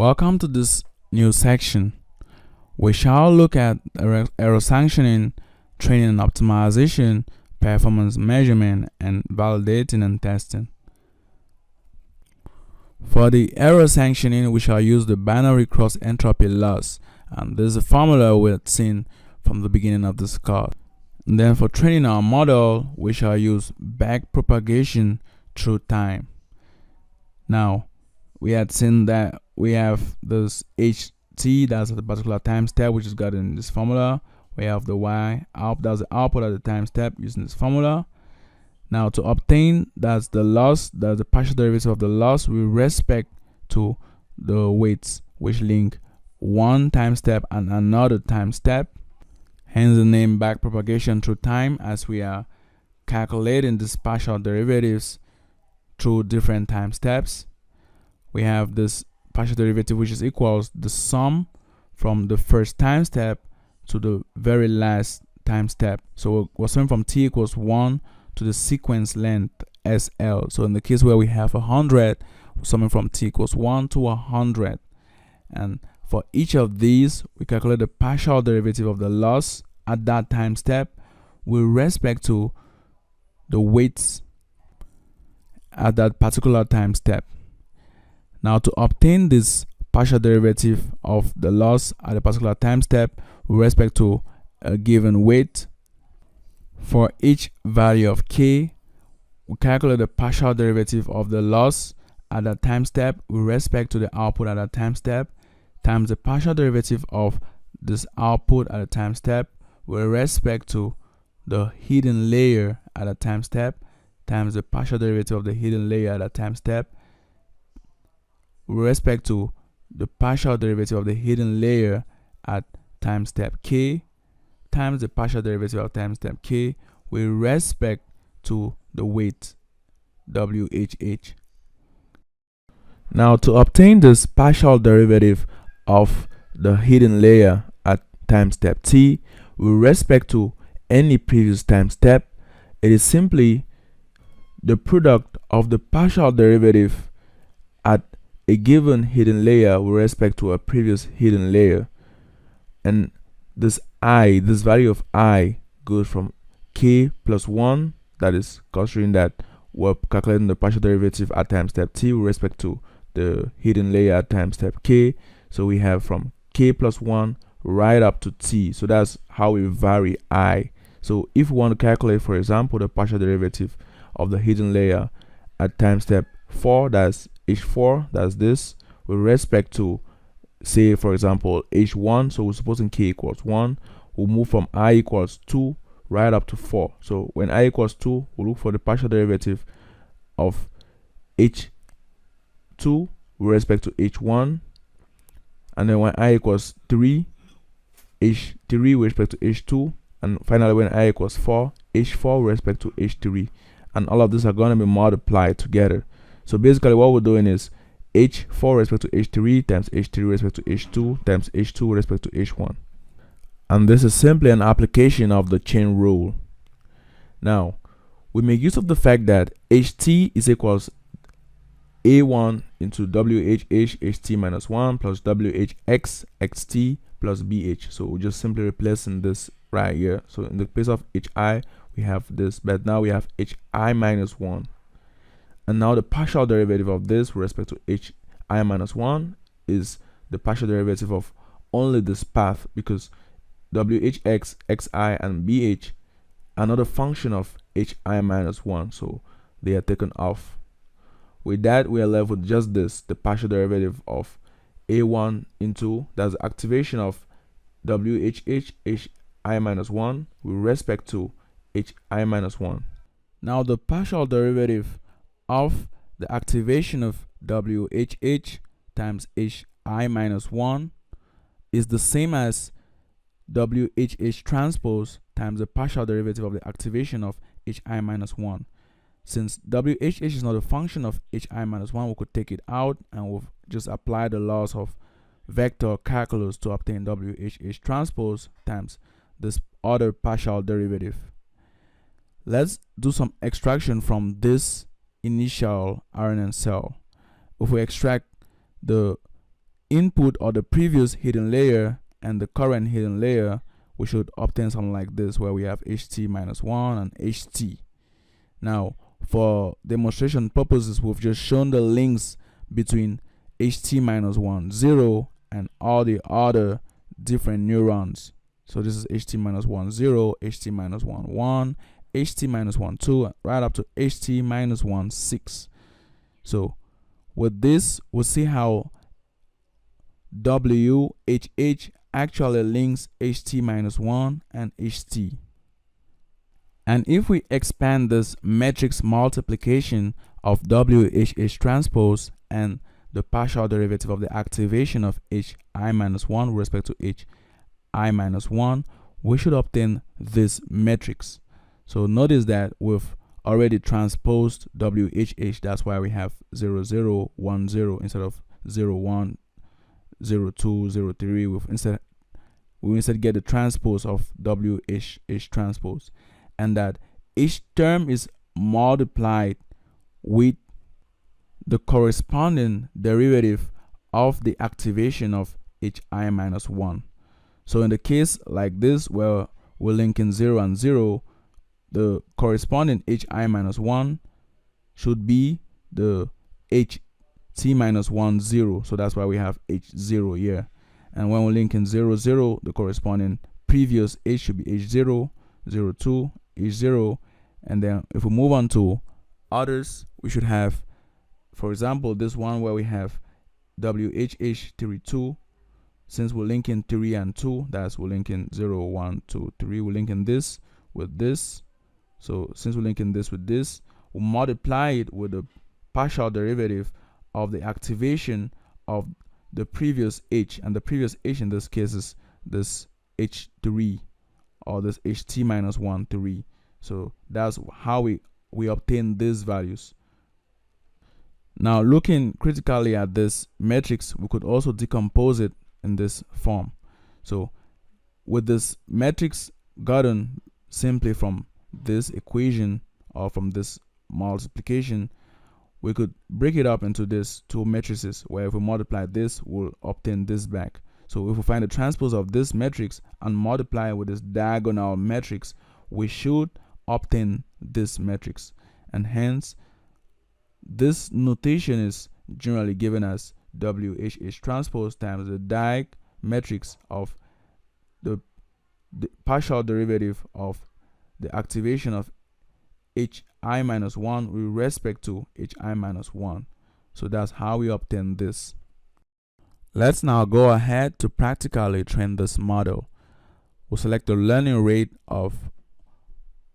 Welcome to this new section. We shall look at error sanctioning, training and optimization, performance measurement, and validating and testing. For the error sanctioning, we shall use the binary cross entropy loss, and this is a formula we had seen from the beginning of this course. And then for training our model, we shall use backpropagation through time. Now, we had seen that we have this ht, that's at a particular time step, which is got in this formula. We have the y out, that's the output at the time step using this formula. Now to obtain, that's the loss, that's the partial derivative of the loss with respect to the weights which link one time step and another time step. Hence the name backpropagation through time, as we are calculating these partial derivatives through different time steps. We have this partial derivative which is equals the sum from the first time step to the very last time step. So we're summing from t equals 1 to the sequence length SL. So in the case where we have 100, we're summing from t equals 1 to 100. And for each of these, we calculate the partial derivative of the loss at that time step with respect to the weights at that particular time step. Now to obtain this partial derivative of the loss at a particular time step with respect to a given weight, for each value of k, we calculate the partial derivative of the loss at that time step with respect to the output at that time step times the partial derivative of this output at a time step with respect to the hidden layer at a time step times the partial derivative of the hidden layer at a time step with respect to the partial derivative of the hidden layer at time step k times the partial derivative of time step k with respect to the weight WHH. Now to obtain this partial derivative of the hidden layer at time step t with respect to any previous time step, it is simply the product of the partial derivative at a given hidden layer with respect to a previous hidden layer. And this value of I goes from k plus 1, that is considering that we're calculating the partial derivative at time step t with respect to the hidden layer at time step k. So we have from k plus 1 right up to t. So that's how we vary I. So if we want to calculate, for example, the partial derivative of the hidden layer at time step 4, that's h4, that's this, with respect to, say for example, h1, so we're supposing k equals 1, we'll move from I equals 2 right up to 4. So when I equals 2, we'll look for the partial derivative of h2 with respect to h1, and then when I equals 3, h3 with respect to h2, and finally when I equals 4, h4 with respect to h3, and all of these are going to be multiplied together. So basically what we're doing is h4 with respect to h3 times h3 with respect to h2 times h2 with respect to h1. And this is simply an application of the chain rule. Now, we make use of the fact that ht is equals a1 into whh ht minus 1 plus whx xt plus bh. So we're just simply replacing this right here. So in the place of hi, we have this, but now we have hi minus 1. And now the partial derivative of this with respect to hi minus 1 is the partial derivative of only this path, because whx, xi, and bh are not a function of hi minus 1, so they are taken off. With that, we are left with just this, the partial derivative of a1 into, that's the activation of whh hi minus 1 with respect to hi minus 1. Now the partial derivative of the activation of whh times hi minus 1 is the same as whh transpose times the partial derivative of the activation of hi minus 1. Since whh is not a function of hi minus 1, we could take it out and we'll just apply the laws of vector calculus to obtain whh transpose times this other partial derivative. Let's do some extraction from this initial RNN cell. If we extract the input or the previous hidden layer and the current hidden layer, we should obtain something like this, where we have ht minus 1 and ht. Now, for demonstration purposes, we've just shown the links between ht minus 1, 0, and all the other different neurons. So this is ht minus 1, 0, ht minus 1, 1, ht minus 1, 2, right up to ht minus 1, 6. So with this, we'll see how WHH actually links ht minus 1 and ht. And if we expand this matrix multiplication of WHH transpose and the partial derivative of the activation of hi minus 1 with respect to hi minus 1, we should obtain this matrix. So notice that we've already transposed WHH. That's why we have 0, 0, 1, 0 instead of 0, 1, 0, 2, 0, 3. We instead get the transpose of WHH transpose, and that each term is multiplied with the corresponding derivative of the activation of hi minus 1. So in the case like this, where we're linking 0 and 0, the corresponding hi minus 1 should be the ht minus 1, 0. So that's why we have h0 here. And when we're linking 0, 0, the corresponding previous h should be h0, 0, 2, h0. And then if we move on to others, we should have, for example, this one where we have WHH 3, 2. Since we're linking 3 and 2, that's we're linking 0, 1, 2, 3. We're linking this with this. So since we're linking this with this, we'll multiply it with the partial derivative of the activation of the previous h, and the previous h in this case is this h3, or this ht minus 1, 3. So that's how we obtain these values. Now, looking critically at this matrix, we could also decompose it in this form. So with this matrix gotten simply from this equation or from this multiplication, we could break it up into these two matrices, where if we multiply this, we'll obtain this back. So if we find the transpose of this matrix and multiply it with this diagonal matrix, we should obtain this matrix. And hence, this notation is generally given as WHH transpose times the diag matrix of the partial derivative of the activation of hi minus 1 with respect to hi minus 1. So that's how we obtain this. Let's now go ahead to practically train this model. We'll select the learning rate of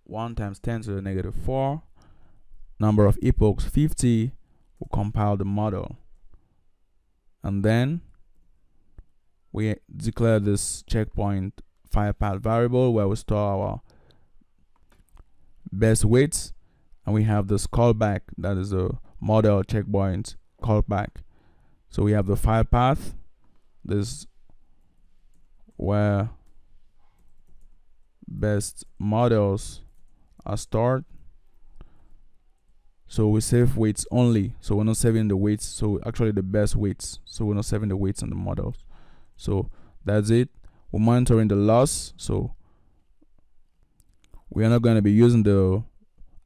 1 times 10 to the negative 4, number of epochs 50. We'll compile the model, and then we declare this checkpoint file path variable where we store our best weights, and we have this callback, that is a model checkpoint callback. So we have the file path, this where best models are stored. So we save weights only, so we're not saving the weights, so actually the best weights, so we're not saving the weights on the models. So that's it. We're monitoring the loss, so we are not going to be using the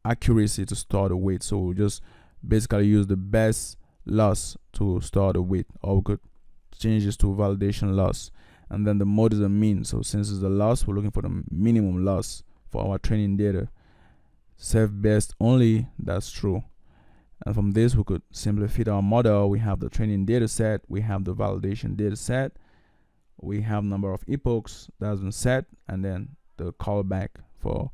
accuracy to store the weight, so we'll just basically use the best loss to store the weight, or we could change this to validation loss. And then the mode is a mean, so since it's the loss, we're looking for the minimum loss for our training data. Save best only, that's true. And from this, we could simply fit our model. We have the training data set, we have the validation data set, we have number of epochs that's been set, and then the callback for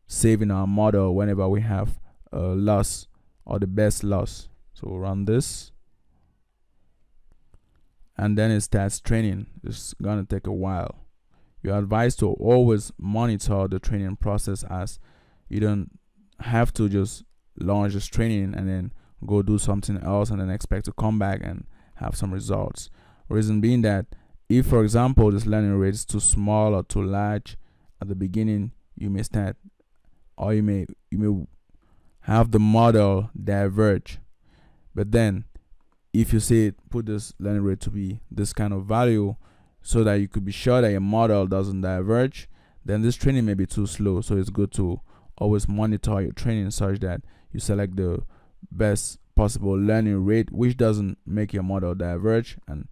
saving our model whenever we have a loss or the best loss. So we'll run this, and then it starts training. It's gonna take a while. You're advised to always monitor the training process, as you don't have to just launch this training and then go do something else and then expect to come back and have some results. Reason being that if, for example, this learning rate is too small or too large at the beginning, you may start, or you may have the model diverge. But then if you say put this learning rate to be this kind of value so that you could be sure that your model doesn't diverge, then this training may be too slow. So it's good to always monitor your training such that you select the best possible learning rate which doesn't make your model diverge and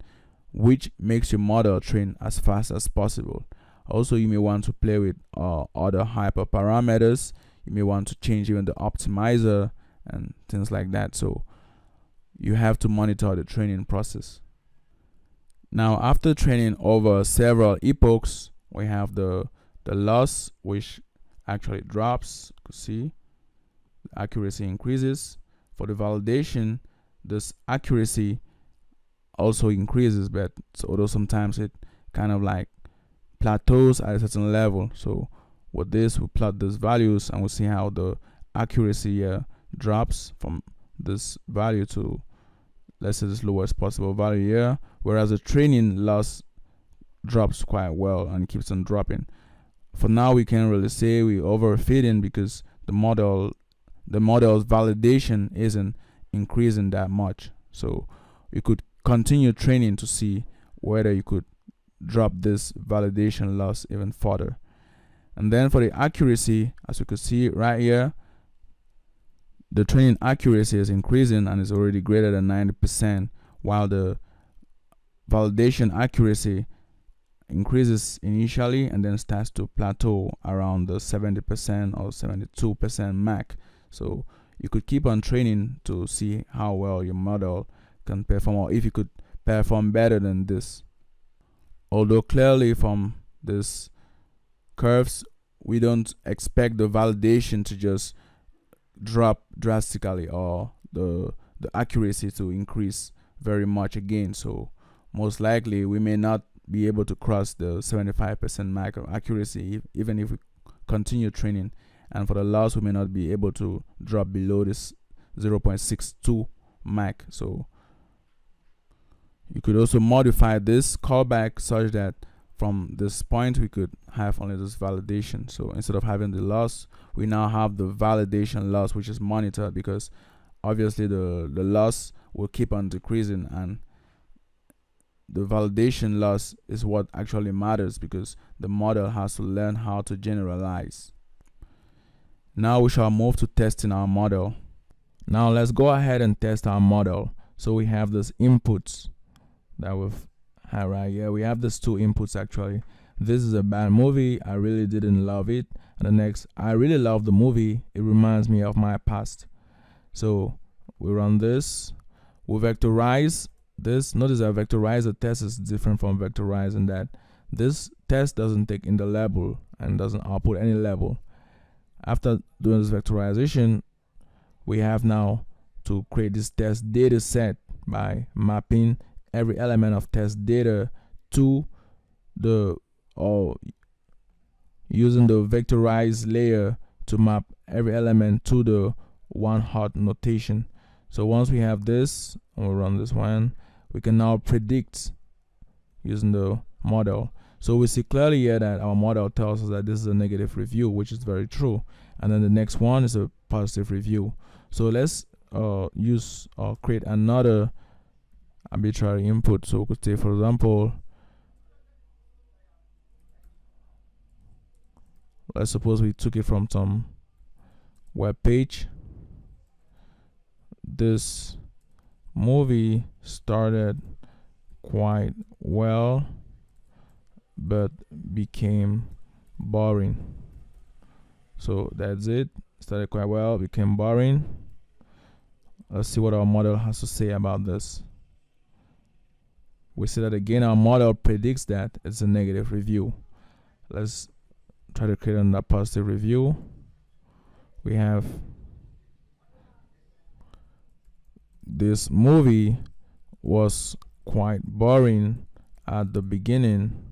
which makes your model train as fast as possible. Also, you may want to play with other hyperparameters. You may want to change even the optimizer and things like that. So you have to monitor the training process. Now, after training over several epochs, we have the loss, which actually drops. You can see the accuracy increases. For the validation, this accuracy also increases, but although sometimes it kind of like plateaus at a certain level. So with this, we plot these values and we'll see how the accuracy drops from this value to, let's say, this lowest possible value here, whereas the training loss drops quite well and keeps on dropping. For now, we can't really say we overfitting because the model's validation isn't increasing that much. So you could continue training to see whether you could drop this validation loss even further. And then for the accuracy, as you can see right here, the training accuracy is increasing and is already greater than 90%, while the validation accuracy increases initially and then starts to plateau around the 70% or 72% mark. So you could keep on training to see how well your model can perform, or if you could perform better than this. Although clearly from this curves, we don't expect the validation to just drop drastically or the accuracy to increase very much again. So most likely we may not be able to cross the 75% mark of accuracy even if we continue training, and for the loss we may not be able to drop below this 0.62 mark. So you could also modify this callback such that from this point we could have only this validation. So instead of having the loss, we now have the validation loss, which is monitored, because obviously the loss will keep on decreasing and the validation loss is what actually matters because the model has to learn how to generalize. Now we shall move to testing our model. Now let's go ahead and test our model. So we have these inputs that we've had right here. We have these two inputs actually. This is a bad movie, I really didn't love it. And the next, I really love the movie, it reminds me of my past. So we run this, we vectorize this. Notice that vectorizer test is different from vectorize in that this test doesn't take in the label and doesn't output any label. After doing this vectorization, we have now to create this test data set by mapping every element of test data to the, or using the vectorized layer to map every element to the one hot notation. So once we have this, and we'll run this one, we can now predict using the model. So we see clearly here that our model tells us that this is a negative review, which is very true. And then the next one is a positive review. So let's create another arbitrary input. So we could say, for example, let's suppose we took it from some web page. This movie started quite well but became boring. So that's it. Started quite well, became boring. Let's see what our model has to say about this. We see that again our model predicts that it's a negative review. Let's try to create another positive review. We have this movie was quite boring at the beginning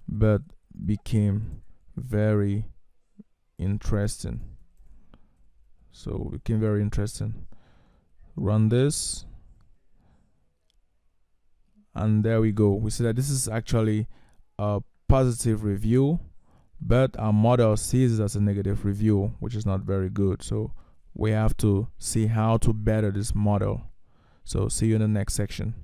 but became very interesting. So it became very interesting. Run this and there we go. We see that this is actually a positive review, but our model sees it as a negative review, which is not very good. So we have to see how to better this model. So see you in the next section.